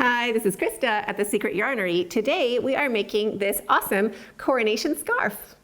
Hi, this is Krista at the Secret Yarnery. Today we are making this awesome coronation scarf.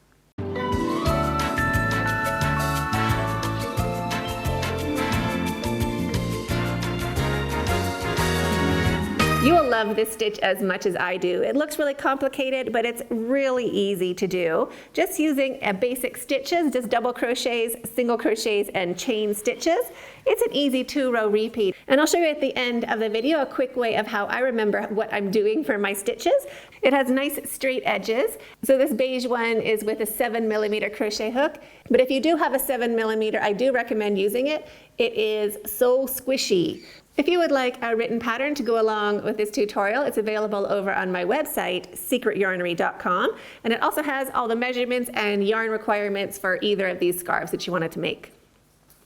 You will love this stitch as much as I do. It looks really complicated, but it's really easy to do. Just using basic stitches, just double crochets, single crochets, and chain stitches. It's an easy 2-row repeat. And I'll show you at the end of the video a quick way of how I remember what I'm doing for my stitches. It has nice straight edges. So this beige one is with a 7mm crochet hook. But if you do have a 7mm, I do recommend using it. It is so squishy. If you would like a written pattern to go along with this tutorial, it's available over on my website, secretyarnery.com, and it also has all the measurements and yarn requirements for either of these scarves that you wanted to make.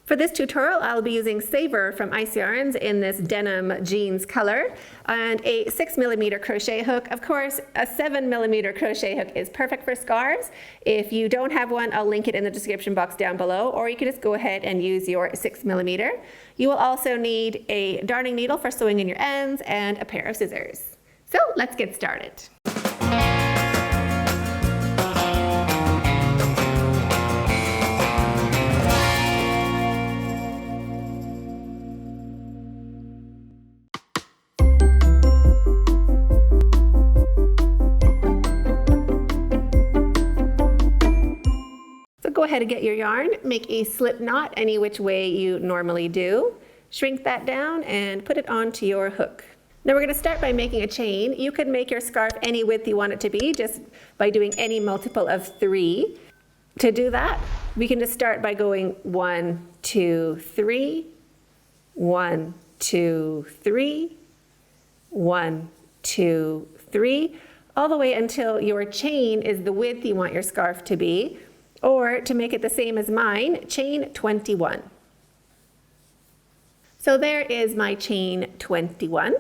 For this tutorial, I'll be using Savor from Ice Yarns in this denim jeans color and a 6mm crochet hook. Of course, a 7mm crochet hook is perfect for scarves. If you don't have one, I'll link it in the description box down below, or you can just go ahead and use your 6mm. You will also need a darning needle for sewing in your ends and a pair of scissors. So let's get started. Go ahead and get your yarn, make a slip knot any which way you normally do. Shrink that down and put it onto your hook. Now we're going to start by making a chain. You could make your scarf any width you want it to be just by doing any multiple of 3. To do that, we can just start by going 1, 2, 3, 1, 2, 3, 1, 2, 3, all the way until your chain is the width you want your scarf to be. Or to make it the same as mine, chain 21. So there is my chain 21.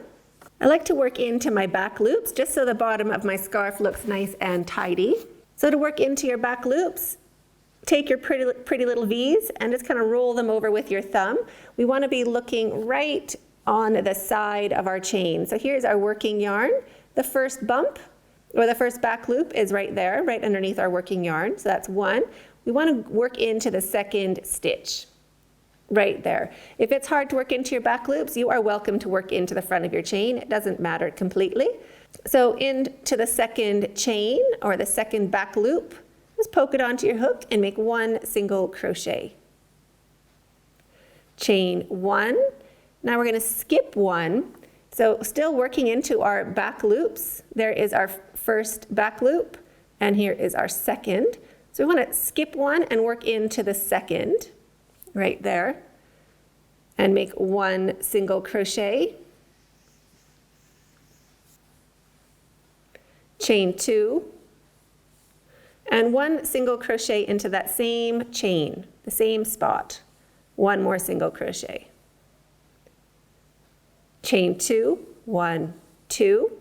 I like to work into my back loops just so the bottom of my scarf looks nice and tidy. So to work into your back loops, take your pretty little V's and just kind of roll them over with your thumb. We want to be looking right on the side of our chain. So here's our working yarn. The first bump, or the first back loop, is right there, right underneath our working yarn. So that's 1. We want to work into the second stitch, right there. If it's hard to work into your back loops, you are welcome to work into the front of your chain. It doesn't matter completely. So into the second chain, or the second back loop, just poke it onto your hook and make 1 single crochet. Chain 1. Now we're going to skip 1. So still working into our back loops. There is our first back loop, and here is our second. So we want to skip 1 and work into the second, right there, and make 1 single crochet. Chain 2, and 1 single crochet into that same chain, the same spot. 1 more single crochet. Chain 2, 1, 2.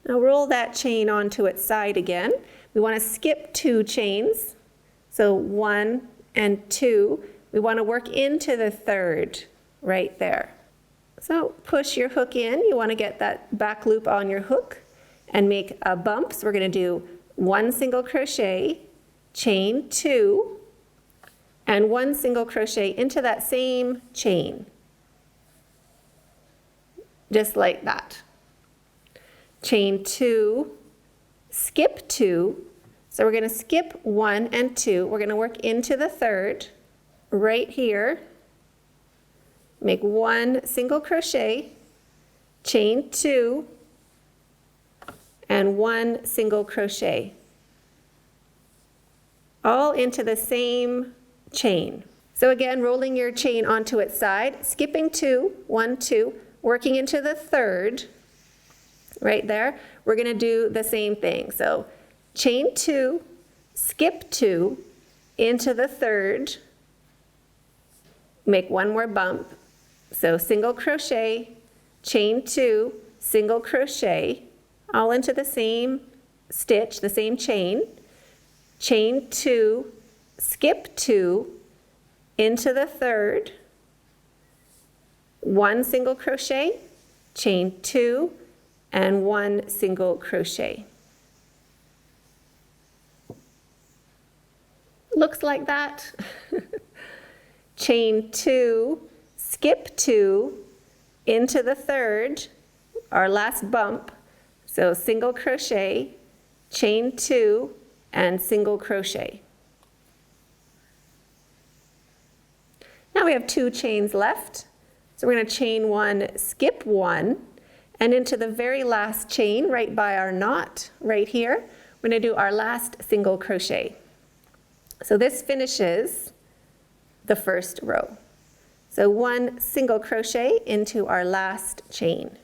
Now roll that chain onto its side again. We want to skip 2 chains. So 1 and 2. We want to work into the third right there. So push your hook in. You want to get that back loop on your hook and make a bump. So we're going to do 1 single crochet, chain 2, and 1 single crochet into that same chain. Just like that. Chain 2, skip 2. So we're going to skip 1 and 2. We're going to work into the third right here. Make 1 single crochet, chain 2, and 1 single crochet. All into the same chain. So again, rolling your chain onto its side, skipping 2, 1, 2, working into the third, right there. We're going to do the same thing. So chain 2, skip 2, into the third, make 1 more bump. So single crochet, chain 2, single crochet, all into the same stitch, the same chain. Chain 2, skip 2, into the third, 1 single crochet, chain 2, and 1 single crochet. Looks like that. Chain 2, skip 2 into the third, our last bump. So single crochet, chain 2, and single crochet. Now we have 2 chains left. So we're going to chain 1, skip 1, and into the very last chain right by our knot right here, we're going to do our last single crochet. So this finishes the first row. So 1 single crochet into our last chain.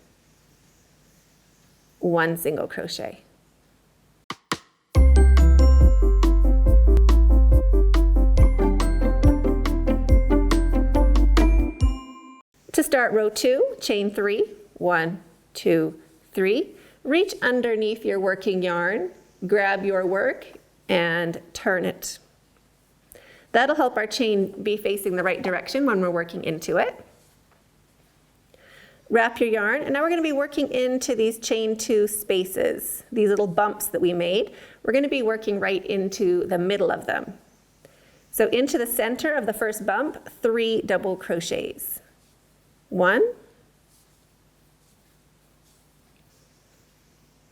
1 single crochet. To start row 2, chain 3, 1, 2, 3. Reach underneath your working yarn, grab your work, and turn it. That'll help our chain be facing the right direction when we're working into it. Wrap your yarn, and now we're going to be working into these chain 2 spaces, these little bumps that we made. We're going to be working right into the middle of them. So into the center of the first bump, 3 double crochets. 1,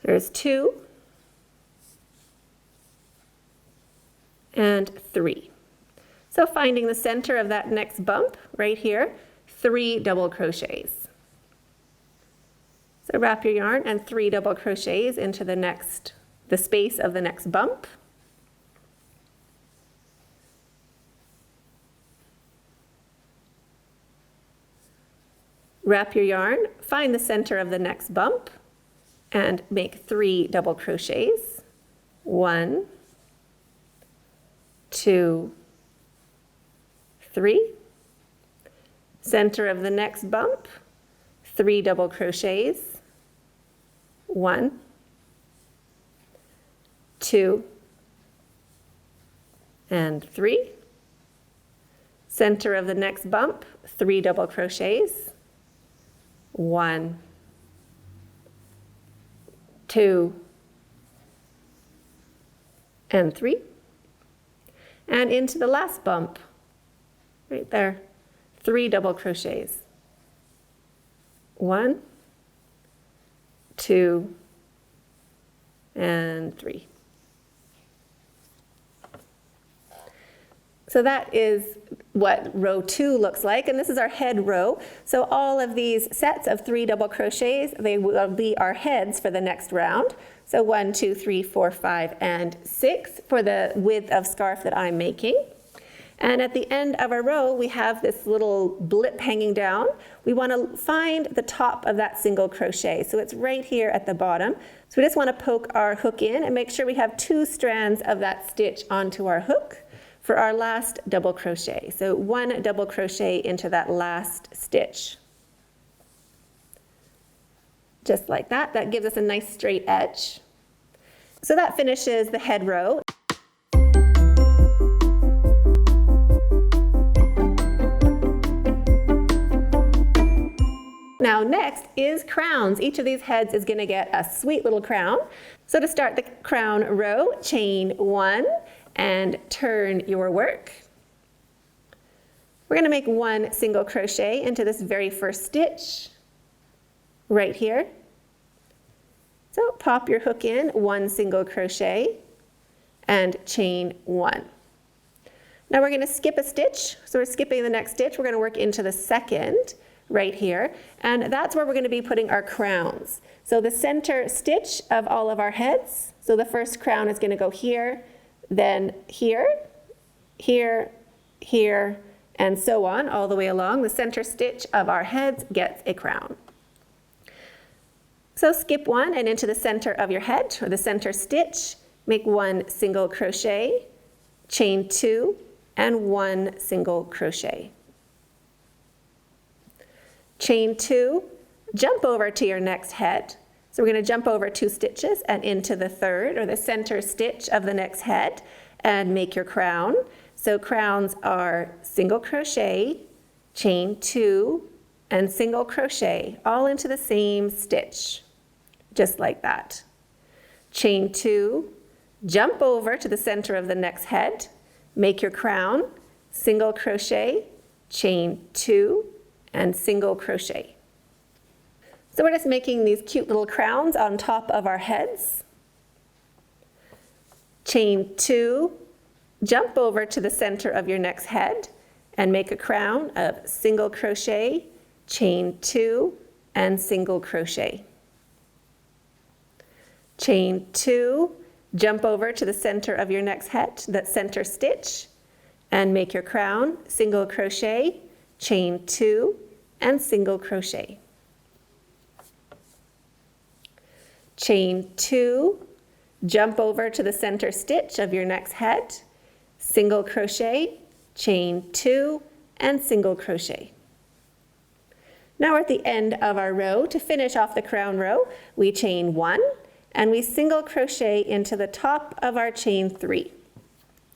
there's 2, and 3. So finding the center of that next bump right here, 3 double crochets. So wrap your yarn and 3 double crochets into the space of the next bump. Wrap your yarn, find the center of the next bump, and make 3 double crochets. 1, 2, 3. Center of the next bump, 3 double crochets. 1, 2, and 3. Center of the next bump, 3 double crochets. 1, 2, and 3. And into the last bump, right there, 3 double crochets. 1, 2, and 3. So that is what row 2 looks like, and this is our head row. So all of these sets of 3 double crochets, they will be our heads for the next round. So 1, 2, 3, 4, 5, and 6 for the width of scarf that I'm making. And at the end of our row, we have this little blip hanging down. We want to find the top of that single crochet. So it's right here at the bottom. So we just want to poke our hook in and make sure we have 2 strands of that stitch onto our hook for our last double crochet. So 1 double crochet into that last stitch. Just like that. That gives us a nice straight edge. So that finishes the head row. Now next is crowns. Each of these heads is going to get a sweet little crown. So to start the crown row, chain 1 and turn your work. We're going to make 1 single crochet into this very first stitch right here. So pop your hook in, 1 single crochet, and chain 1. Now we're going to skip a stitch. So we're skipping the next stitch. We're going to work into the second right here, and that's where we're going to be putting our crowns. So the center stitch of all of our heads, so the first crown is going to go here, then here, here, here, and so on all the way along. The center stitch of our heads gets a crown. So skip 1 and into the center of your head, or the center stitch, make 1 single crochet, chain 2, and 1 single crochet. Chain 2, jump over to your next head. So we're going to jump over 2 stitches and into the third, or the center stitch of the next head, and make your crown. So crowns are single crochet, chain 2, and single crochet all into the same stitch, just like that. Chain 2, jump over to the center of the next head, make your crown, single crochet, chain 2, and single crochet. So we're just making these cute little crowns on top of our heads. Chain 2, jump over to the center of your next head and make a crown of single crochet, chain 2, and single crochet. Chain 2, jump over to the center of your next head, that center stitch, and make your crown, single crochet, chain 2, and single crochet. Chain 2, jump over to the center stitch of your next head, single crochet, chain 2, and single crochet. Now we're at the end of our row. To finish off the crown row, we chain 1 and we single crochet into the top of our chain 3.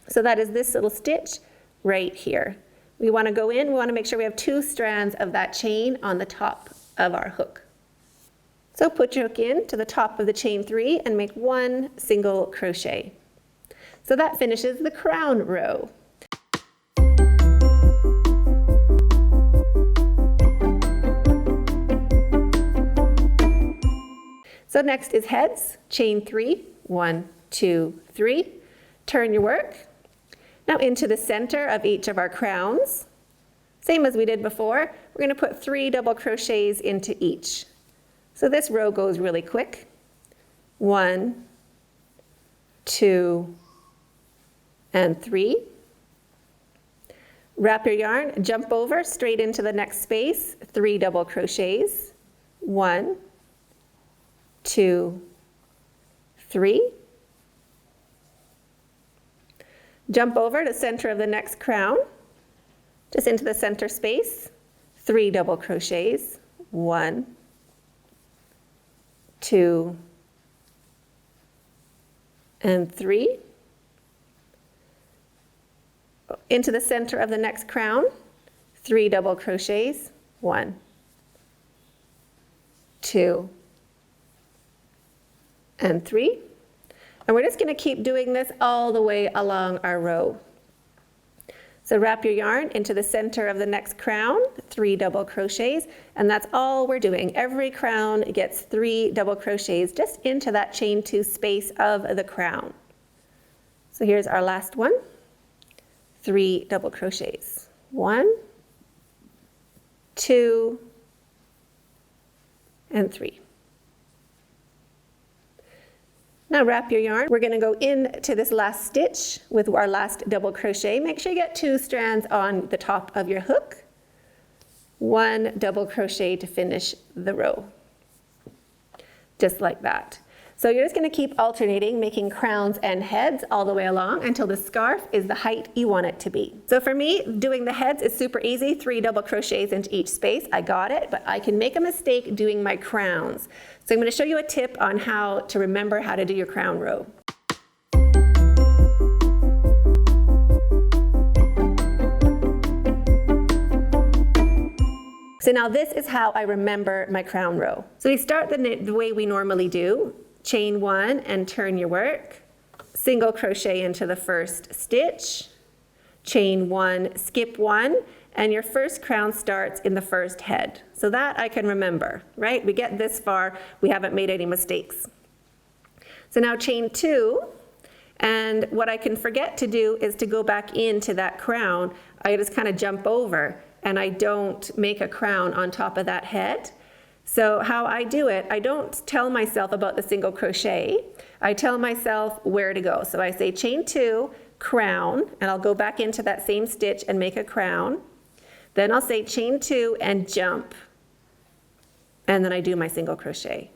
So that is this little stitch right here. We want to go in, we want to make sure we have 2 strands of that chain on the top of our hook. So put your hook in to the top of the chain 3 and make 1 single crochet. So that finishes the crown row. So next is heads, chain 3, 1, 2, 3. Turn your work. Now into the center of each of our crowns. Same as we did before, we're going to put 3 double crochets into each. So this row goes really quick. 1, 2, and 3. Wrap your yarn, jump over straight into the next space, 3 double crochets. 1, 2, 3. Jump over to the center of the next crown, just into the center space, 3 double crochets. 1, 2, and 3. Into the center of the next crown, 3 double crochets. 1, 2, and 3. And we're just going to keep doing this all the way along our row. So wrap your yarn into the center of the next crown, 3 double crochets, and that's all we're doing. Every crown gets 3 double crochets just into that chain 2 space of the crown. So here's our last one, 3 double crochets. 1, 2, and 3. Now wrap your yarn. We're going to go into this last stitch with our last double crochet. Make sure you get 2 strands on the top of your hook. 1 double crochet to finish the row. Just like that. So you're just going to keep alternating, making crowns and heads all the way along until the scarf is the height you want it to be. So for me, doing the heads is super easy, 3 double crochets into each space. I got it, but I can make a mistake doing my crowns. So I'm going to show you a tip on how to remember how to do your crown row. So now this is how I remember my crown row. So we start the way we normally do. Chain 1 and turn your work, single crochet into the first stitch, chain 1, skip 1, and your first crown starts in the first head. So that I can remember, right? We get this far, we haven't made any mistakes. So now chain 2, and what I can forget to do is to go back into that crown. I just kind of jump over and I don't make a crown on top of that head. So how I do it, I don't tell myself about the single crochet. I tell myself where to go. So I say chain 2, crown, and I'll go back into that same stitch and make a crown. Then I'll say chain 2 and jump. And then I do my single crochet.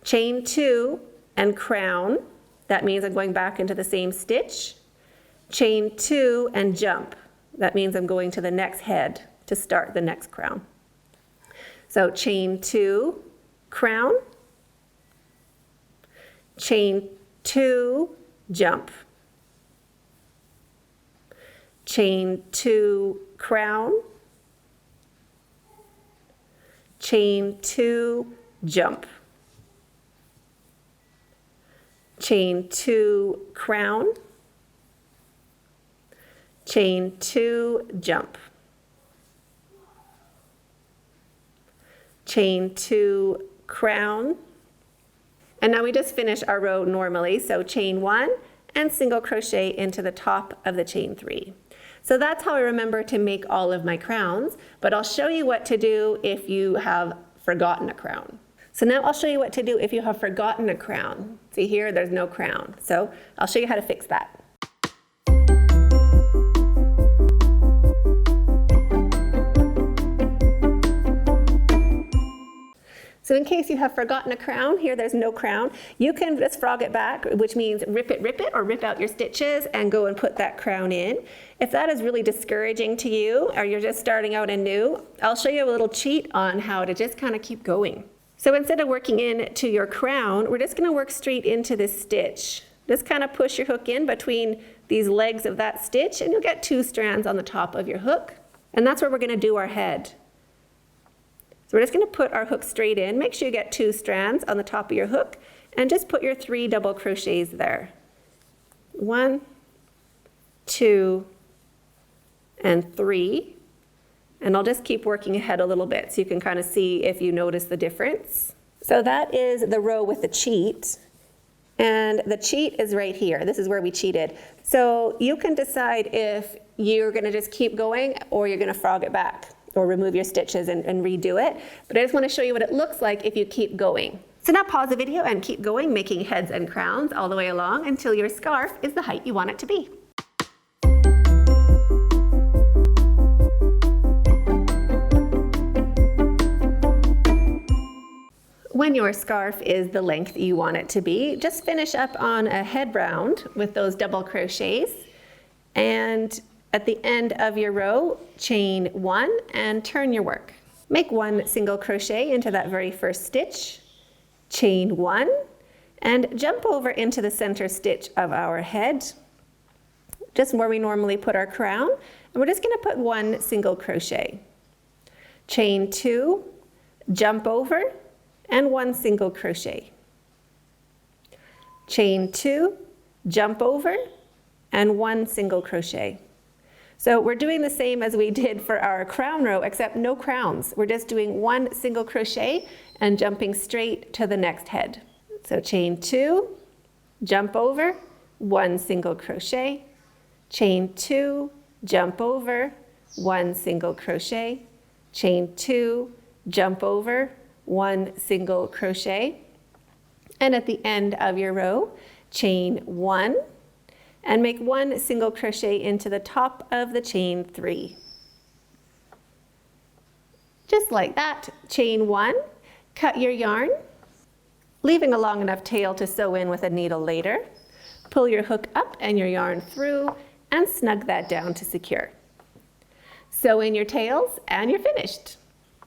Chain 2 and crown. That means I'm going back into the same stitch. Chain 2 and jump. That means I'm going to the next head to start the next crown. So chain 2, crown, chain 2, jump, chain 2, crown, chain 2, jump, chain 2, crown, chain 2, jump, chain 2, crown, and now we just finish our row normally, so chain 1 and single crochet into the top of the chain 3. So that's how I remember to make all of my crowns, but I'll show you what to do if you have forgotten a crown. So now I'll show you what to do if you have forgotten a crown. See here, there's no crown. So I'll show you how to fix that. So in case you have forgotten a crown, here there's no crown, you can just frog it back, which means rip it, or rip out your stitches and go and put that crown in. If that is really discouraging to you, or you're just starting out anew, I'll show you a little cheat on how to just kind of keep going. So instead of working into your crown, we're just going to work straight into this stitch. Just kind of push your hook in between these legs of that stitch, and you'll get 2 strands on the top of your hook. And that's where we're going to do our head. So we're just going to put our hook straight in. Make sure you get 2 strands on the top of your hook, and just put your 3 double crochets there. 1, 2, and 3. And I'll just keep working ahead a little bit so you can kind of see if you notice the difference. So that is the row with the cheat. And the cheat is right here. This is where we cheated. So you can decide if you're going to just keep going or you're going to frog it back, or remove your stitches and redo it. But I just want to show you what it looks like if you keep going. So now pause the video and keep going, making heads and crowns all the way along until your scarf is the height you want it to be. When your scarf is the length you want it to be, just finish up on a head round with those double crochets, and at the end of your row, chain 1 and turn your work. Make 1 single crochet into that very first stitch, chain 1, and jump over into the center stitch of our head, just where we normally put our crown, and we're just going to put 1 single crochet. Chain 2, jump over, and 1 single crochet. Chain 2, jump over, and 1 single crochet. So we're doing the same as we did for our crown row, except no crowns. We're just doing 1 single crochet and jumping straight to the next head. So chain 2, jump over, 1 single crochet, chain 2, jump over, 1 single crochet, chain 2, jump over, 1 single crochet, and at the end of your row, chain 1, and make 1 single crochet into the top of the chain 3. Just like that, chain 1, cut your yarn, leaving a long enough tail to sew in with a needle later. Pull your hook up and your yarn through and snug that down to secure. Sew in your tails and you're finished.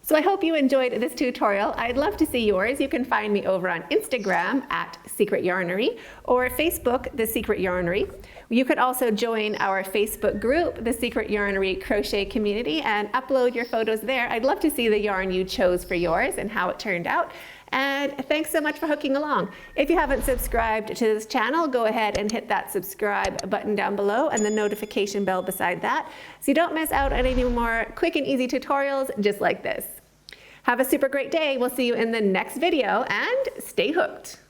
So I hope you enjoyed this tutorial. I'd love to see yours. You can find me over on Instagram at Secret Yarnery or Facebook, The Secret Yarnery. You could also join our Facebook group, The Secret Yarnery Crochet Community, and upload your photos there. I'd love to see the yarn you chose for yours and how it turned out. And thanks so much for hooking along. If you haven't subscribed to this channel, go ahead and hit that subscribe button down below and the notification bell beside that so you don't miss out on any more quick and easy tutorials just like this. Have a super great day. We'll see you in the next video and stay hooked.